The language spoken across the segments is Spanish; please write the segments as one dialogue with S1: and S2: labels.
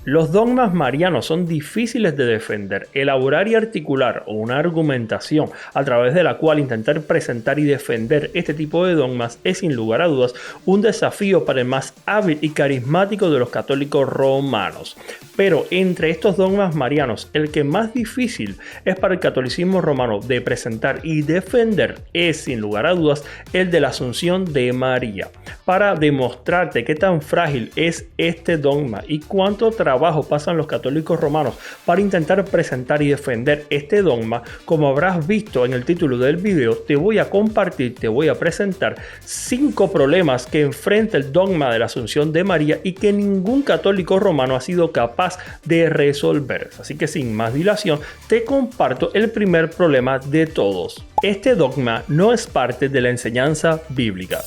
S1: Los dogmas marianos son difíciles de defender. Elaborar y articular una argumentación a través de la cual intentar presentar y defender este tipo de dogmas es sin lugar a dudas un desafío para el más hábil y carismático de los católicos romanos. Pero entre estos dogmas marianos, el que más difícil es para el catolicismo romano de presentar y defender es sin lugar a dudas el de la Asunción de María. Para demostrarte qué tan frágil es este dogma y cuánto trabajo pasan los católicos romanos para intentar presentar y defender este dogma, como habrás visto en el título del video, te voy a presentar 5 problemas que enfrenta el dogma de la Asunción de María y que ningún católico romano ha sido capaz de resolver. Así que sin más dilación, te comparto el primer problema de todos. Este dogma no es parte de la enseñanza bíblica.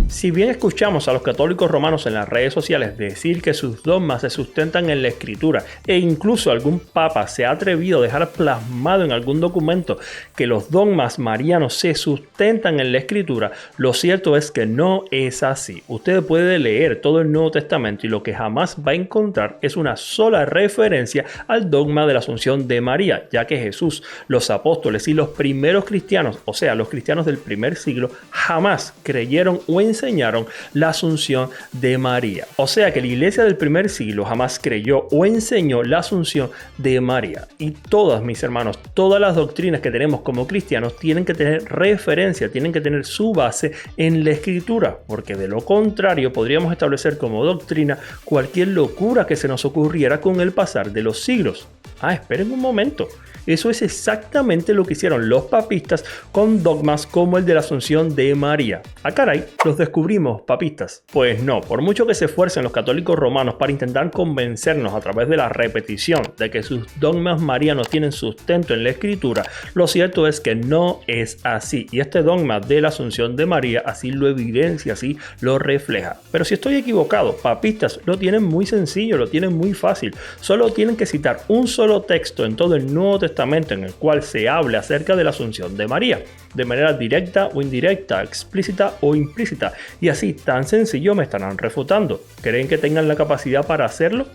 S1: Si bien escuchamos a los católicos romanos en las redes sociales decir que sus dogmas se sustentan en la escritura e incluso algún papa se ha atrevido a dejar plasmado en algún documento que los dogmas marianos se sustentan en la escritura, lo cierto es que no es así. Usted puede leer todo el Nuevo Testamento y lo que jamás va a encontrar es una sola referencia al dogma de la Asunción de María, ya que Jesús, los apóstoles y los primeros cristianos, o sea, los cristianos del primer siglo, jamás creyeron o enseñaron la Asunción de María. O sea que la iglesia del primer siglo jamás creyó o enseñó la Asunción de María. Y todas, mis hermanos, todas las doctrinas que tenemos como cristianos tienen que tener referencia, tienen que tener su base en la escritura, porque de lo contrario podríamos establecer como doctrina cualquier locura que se nos ocurriera con el pasar de los siglos. Esperen un momento. Eso es exactamente lo que hicieron los papistas con dogmas como el de la Asunción de María. Caray, los descubrimos, papistas. Pues no, por mucho que se esfuercen los católicos romanos para intentar convencernos a través de la repetición de que sus dogmas marianos tienen sustento en la escritura, lo cierto es que no es así. Y este dogma de la Asunción de María así lo evidencia, así lo refleja. Pero si estoy equivocado, papistas lo tienen muy sencillo, lo tienen muy fácil. Solo tienen que citar un solo texto en todo el Nuevo Testamento en el cual se hable acerca de la Asunción de María, de manera directa o indirecta, explícita o implícita, y así tan sencillo me estarán refutando. ¿Creen que tengan la capacidad para hacerlo?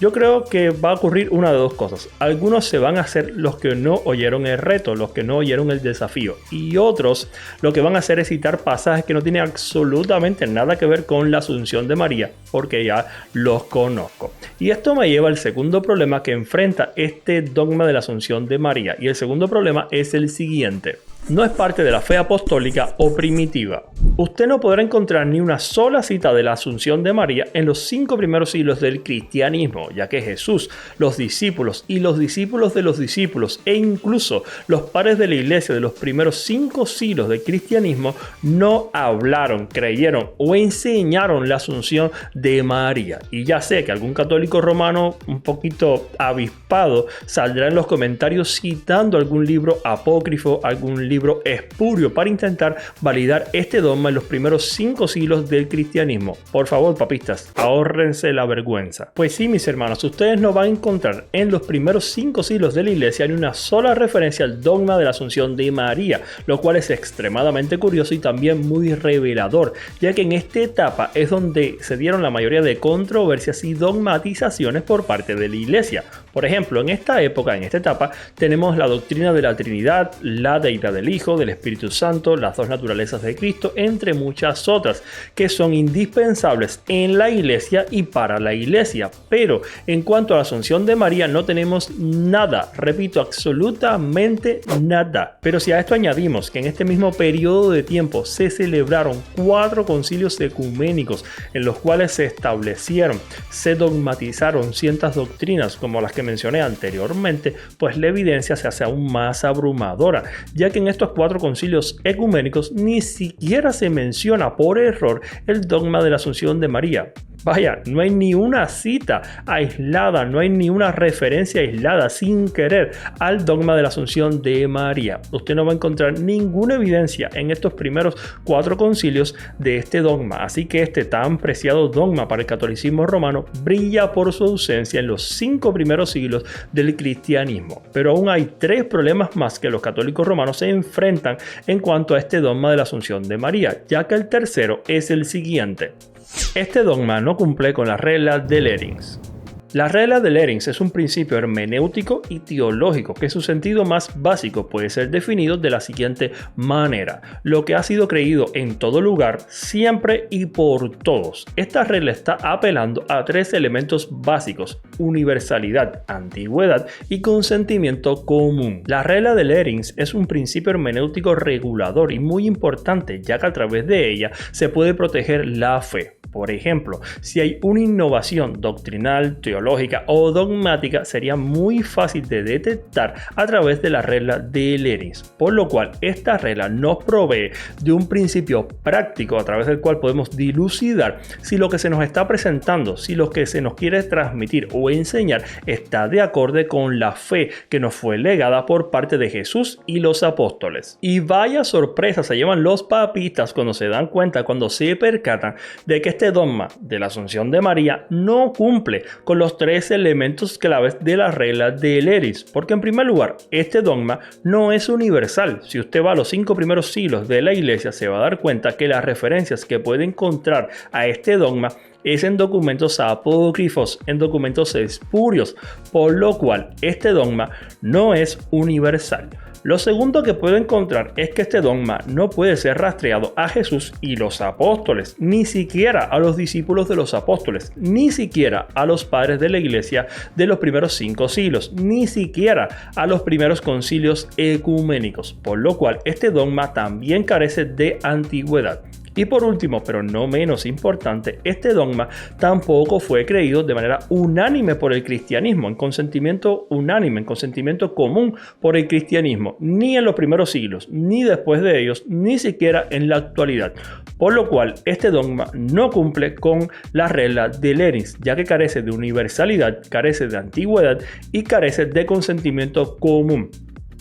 S1: Yo creo que va a ocurrir una de dos cosas. Algunos se van a hacer los que no oyeron el reto, los que no oyeron el desafío, y otros lo que van a hacer es citar pasajes que no tienen absolutamente nada que ver con la Asunción de María, porque ya los conozco. Y esto me lleva al segundo problema que enfrenta este dogma de la Asunción de María, y el segundo problema es el siguiente. No es parte de la fe apostólica o primitiva. Usted no podrá encontrar ni una sola cita de la Asunción de María en los 5 primeros siglos del cristianismo, ya que Jesús, los discípulos y los discípulos de los discípulos e incluso los padres de la iglesia de los primeros 5 siglos del cristianismo no hablaron, creyeron o enseñaron la Asunción de María. Y ya sé que algún católico romano un poquito avispado saldrá en los comentarios citando algún libro apócrifo, algún libro espurio para intentar validar este dogma en los primeros 5 siglos del cristianismo. Por favor, papistas, ahórrense la vergüenza. Pues sí, mis hermanos, ustedes no van a encontrar en los primeros 5 siglos de la iglesia ni una sola referencia al dogma de la Asunción de María, lo cual es extremadamente curioso y también muy revelador, ya que en esta etapa es donde se dieron la mayoría de controversias y dogmatizaciones por parte de la iglesia. Por ejemplo, en esta época, en esta etapa, tenemos la doctrina de la Trinidad, la deidad del Hijo, del Espíritu Santo, las dos naturalezas de Cristo, entre muchas otras, que son indispensables en la iglesia y para la iglesia. Pero en cuanto a la Asunción de María no tenemos nada, repito, absolutamente nada. Pero si a esto añadimos que en este mismo periodo de tiempo se celebraron 4 concilios ecuménicos en los cuales se establecieron, se dogmatizaron ciertas doctrinas como las que mencioné anteriormente, pues la evidencia se hace aún más abrumadora, ya que en estos 4 concilios ecuménicos ni siquiera se menciona por error el dogma de la Asunción de María. Vaya, no hay ni una cita aislada, no hay ni una referencia aislada sin querer al dogma de la Asunción de María. Usted no va a encontrar ninguna evidencia en estos primeros 4 concilios de este dogma. Así que este tan preciado dogma para el catolicismo romano brilla por su ausencia en los 5 primeros siglos del cristianismo. Pero aún hay 3 problemas más que los católicos romanos se enfrentan en cuanto a este dogma de la Asunción de María, ya que el tercero es el siguiente. Este dogma no cumple con las reglas de Lehrings. La regla de Leerings es un principio hermenéutico y teológico que su sentido más básico puede ser definido de la siguiente manera: lo que ha sido creído en todo lugar, siempre y por todos. Esta regla está apelando a tres elementos básicos: universalidad, antigüedad y consentimiento común. La regla de Leerings es un principio hermenéutico regulador y muy importante, ya que a través de ella se puede proteger la fe. Por ejemplo, si hay una innovación doctrinal, teológica o dogmática, sería muy fácil de detectar a través de la regla de Leerings, por lo cual esta regla nos provee de un principio práctico a través del cual podemos dilucidar si lo que se nos está presentando, si lo que se nos quiere transmitir o enseñar está de acorde con la fe que nos fue legada por parte de Jesús y los apóstoles. Y vaya sorpresa se llevan los papistas cuando se dan cuenta, cuando se percatan de que este dogma de la Asunción de María no cumple con los tres elementos claves de la regla de Leerings, porque en primer lugar, este dogma no es universal. Si usted va a los 5 primeros siglos de la Iglesia, se va a dar cuenta que las referencias que puede encontrar a este dogma es en documentos apócrifos, en documentos espurios, por lo cual este dogma no es universal. Lo segundo que puedo encontrar es que este dogma no puede ser rastreado a Jesús y los apóstoles, ni siquiera a los discípulos de los apóstoles, ni siquiera a los padres de la Iglesia de los primeros 5 siglos, ni siquiera a los primeros concilios ecuménicos, por lo cual este dogma también carece de antigüedad. Y por último, pero no menos importante, este dogma tampoco fue creído de manera unánime por el cristianismo, en consentimiento unánime, en consentimiento común por el cristianismo, ni en los primeros siglos, ni después de ellos, ni siquiera en la actualidad. Por lo cual, este dogma no cumple con la regla de Leerings, ya que carece de universalidad, carece de antigüedad y carece de consentimiento común.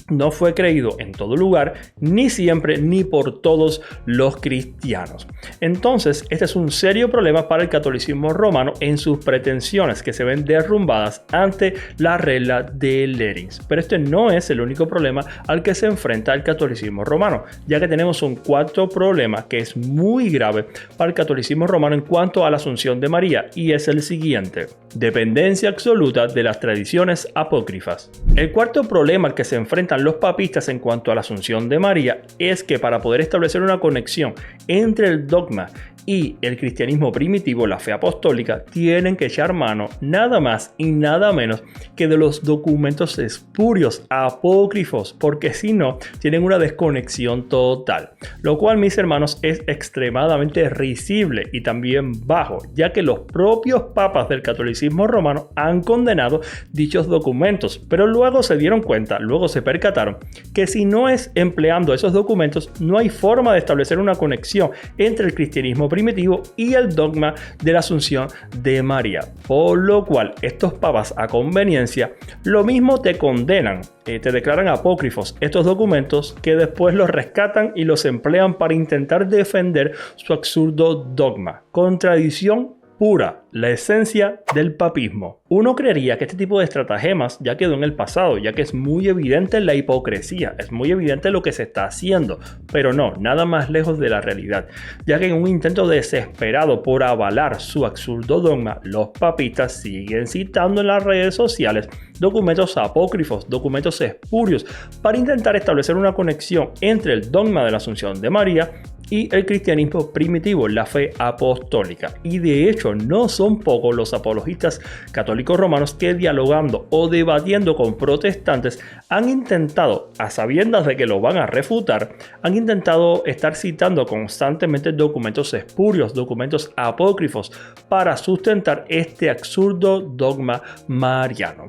S1: No fue creído en todo lugar, ni siempre, ni por todos los cristianos. Entonces, este es un serio problema para el catolicismo romano en sus pretensiones, que se ven derrumbadas ante la regla de Leerings. Pero este no es el único problema al que se enfrenta el catolicismo romano, ya que tenemos un cuarto problema que es muy grave para el catolicismo romano en cuanto a la Asunción de María, y es el siguiente: dependencia absoluta de las tradiciones apócrifas. El cuarto problema al que se enfrentan los papistas en cuanto a la Asunción de María es que para poder establecer una conexión entre el dogma y el cristianismo primitivo, la fe apostólica, tienen que echar mano nada más y nada menos que de los documentos espurios apócrifos, porque si no, tienen una desconexión total, lo cual, mis hermanos, es extremadamente risible y también bajo, ya que los propios papas del catolicismo romano han condenado dichos documentos, pero luego se dieron cuenta, luego se percataron que si no es empleando esos documentos, no hay forma de establecer una conexión entre el cristianismo primitivo y el dogma de la Asunción de María, por lo cual estos papas, a conveniencia, lo mismo te condenan, te declaran apócrifos estos documentos, que después los rescatan y los emplean para intentar defender su absurdo dogma. Contradicción pura, la esencia del papismo. Uno creería que este tipo de estratagemas ya quedó en el pasado, ya que es muy evidente la hipocresía, es muy evidente lo que se está haciendo, pero no, nada más lejos de la realidad, ya que en un intento desesperado por avalar su absurdo dogma, los papistas siguen citando en las redes sociales documentos apócrifos, documentos espurios, para intentar establecer una conexión entre el dogma de la Asunción de María y el cristianismo primitivo, la fe apostólica. Y de hecho, no son pocos los apologistas católicos romanos que, dialogando o debatiendo con protestantes, han intentado, a sabiendas de que lo van a refutar, han intentado estar citando constantemente documentos espurios, documentos apócrifos, para sustentar este absurdo dogma mariano.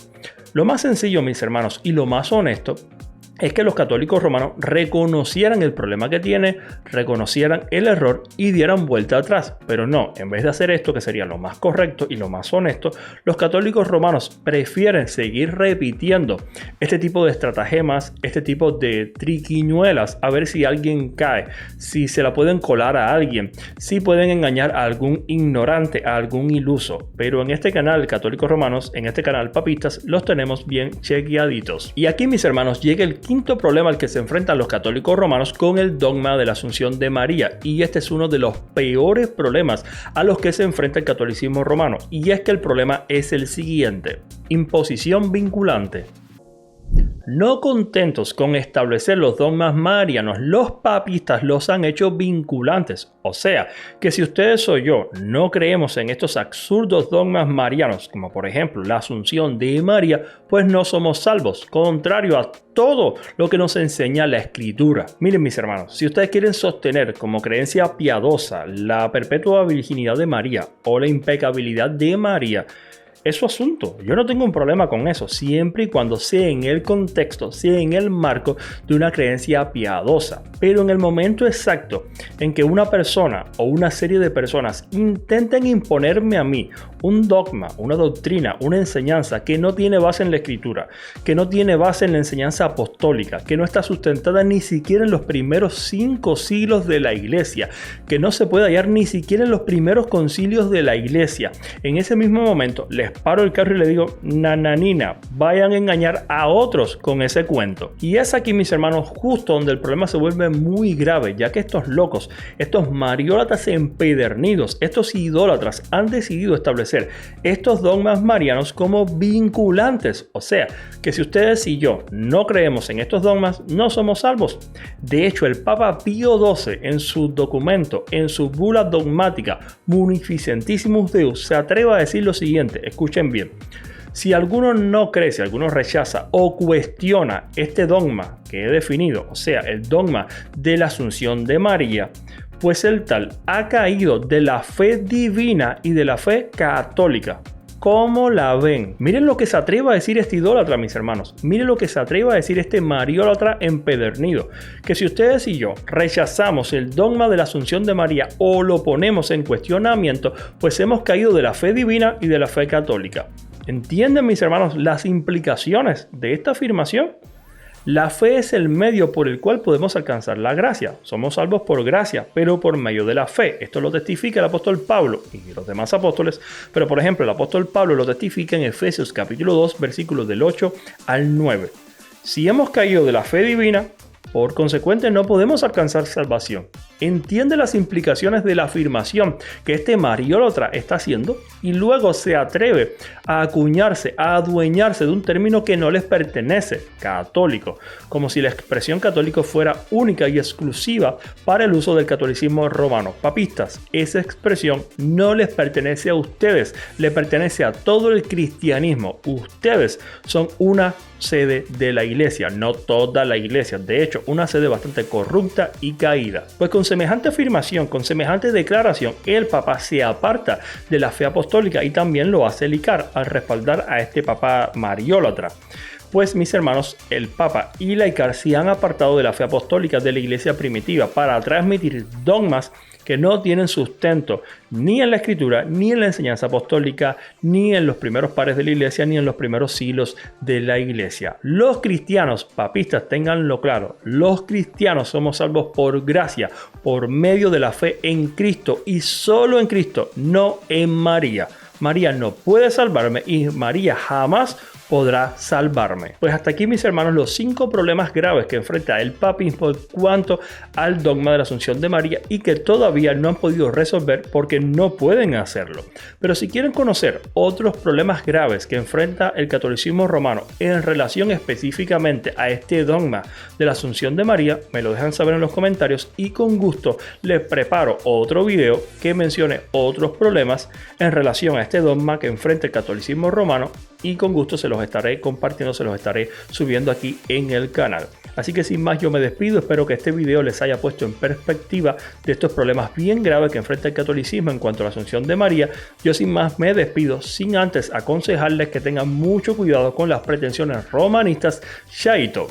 S1: Lo más sencillo, mis hermanos, y lo más honesto, es que los católicos romanos reconocieran el problema que tiene, reconocieran el error y dieran vuelta atrás. Pero no, en vez de hacer esto, que sería lo más correcto y lo más honesto, los católicos romanos prefieren seguir repitiendo este tipo de estratagemas, este tipo de triquiñuelas, a ver si alguien cae, si se la pueden colar a alguien, si pueden engañar a algún ignorante, a algún iluso. Pero en este canal, Católicos Romanos, en este canal Papistas, los tenemos bien chequeaditos. Y aquí, mis hermanos, llega el quinto problema al que se enfrentan los católicos romanos con el dogma de la Asunción de María, y este es uno de los peores problemas a los que se enfrenta el catolicismo romano, y es que el problema es el siguiente: imposición vinculante. No contentos con establecer los dogmas marianos, los papistas los han hecho vinculantes. O sea, que si ustedes o yo no creemos en estos absurdos dogmas marianos, como por ejemplo la Asunción de María, pues no somos salvos, contrario a todo lo que nos enseña la Escritura. Miren, mis hermanos, si ustedes quieren sostener como creencia piadosa la perpetua virginidad de María o la impecabilidad de María, es su asunto. Yo no tengo un problema con eso, siempre y cuando sea en el contexto, sea en el marco de una creencia piadosa. Pero en el momento exacto en que una persona o una serie de personas intenten imponerme a mí un dogma, una doctrina, una enseñanza que no tiene base en la Escritura, que no tiene base en la enseñanza apostólica, que no está sustentada ni siquiera en los primeros 5 siglos de la Iglesia, que no se puede hallar ni siquiera en los primeros concilios de la Iglesia, en ese mismo momento les paro el carro y le digo: nananina, vayan a engañar a otros con ese cuento. Y es aquí, mis hermanos, justo donde el problema se vuelve muy grave, ya que estos locos, estos mariólatas empedernidos, estos idólatras han decidido establecer estos dogmas marianos como vinculantes. O sea, que si ustedes y yo no creemos en estos dogmas, no somos salvos. De hecho, el Papa Pío XII, en su documento, en su bula dogmática Munificentissimus Deus, se atreve a decir lo siguiente. Escuchen bien: si alguno no cree, si alguno rechaza o cuestiona este dogma que he definido, o sea, el dogma de la Asunción de María, pues el tal ha caído de la fe divina y de la fe católica. ¿Cómo la ven? Miren lo que se atreve a decir este idólatra, mis hermanos. Miren lo que se atreve a decir este mariólatra empedernido. Que si ustedes y yo rechazamos el dogma de la Asunción de María o lo ponemos en cuestionamiento, pues hemos caído de la fe divina y de la fe católica. ¿Entienden, mis hermanos, las implicaciones de esta afirmación? La fe es el medio por el cual podemos alcanzar la gracia. Somos salvos por gracia, pero por medio de la fe. Esto lo testifica el apóstol Pablo y los demás apóstoles, pero por ejemplo el apóstol Pablo lo testifica en Efesios capítulo 2, versículos del 8 al 9. Si hemos caído de la fe divina, por consecuente no podemos alcanzar salvación. Entiende las implicaciones de la afirmación que este mariólatra está haciendo y luego se atreve a acuñarse, a adueñarse de un término que no les pertenece, católico, como si la expresión católico fuera única y exclusiva para el uso del catolicismo romano. Papistas, esa expresión no les pertenece a ustedes, le pertenece a todo el cristianismo. Ustedes son una sede de la iglesia, no toda la iglesia, de hecho una sede bastante corrupta y caída. Pues con semejante afirmación, con semejante declaración, el Papa se aparta de la fe apostólica y también lo hace licar al respaldar a este Papa mariólatra. Pues mis hermanos, el Papa y Laicar se han apartado de la fe apostólica de la iglesia primitiva para transmitir dogmas que no tienen sustento ni en la Escritura, ni en la enseñanza apostólica, ni en los primeros padres de la iglesia, ni en los primeros siglos de la iglesia. Los cristianos, papistas, ténganlo claro, los cristianos somos salvos por gracia, por medio de la fe en Cristo y solo en Cristo, no en María. María no puede salvarme y María jamás podrá salvarme. Pues hasta aquí, mis hermanos, los 5 problemas graves que enfrenta el papismo en cuanto al dogma de la Asunción de María y que todavía no han podido resolver porque no pueden hacerlo. Pero si quieren conocer otros problemas graves que enfrenta el catolicismo romano en relación específicamente a este dogma de la Asunción de María, me lo dejan saber en los comentarios y con gusto les preparo otro video que mencione otros problemas en relación a este dogma que enfrenta el catolicismo romano y con gusto se los estaré compartiendo, se los estaré subiendo aquí en el canal. Así que sin más yo me despido, espero que este video les haya puesto en perspectiva de estos problemas bien graves que enfrenta el catolicismo en cuanto a la Asunción de María. Yo sin más me despido, sin antes aconsejarles que tengan mucho cuidado con las pretensiones romanistas. Chaito.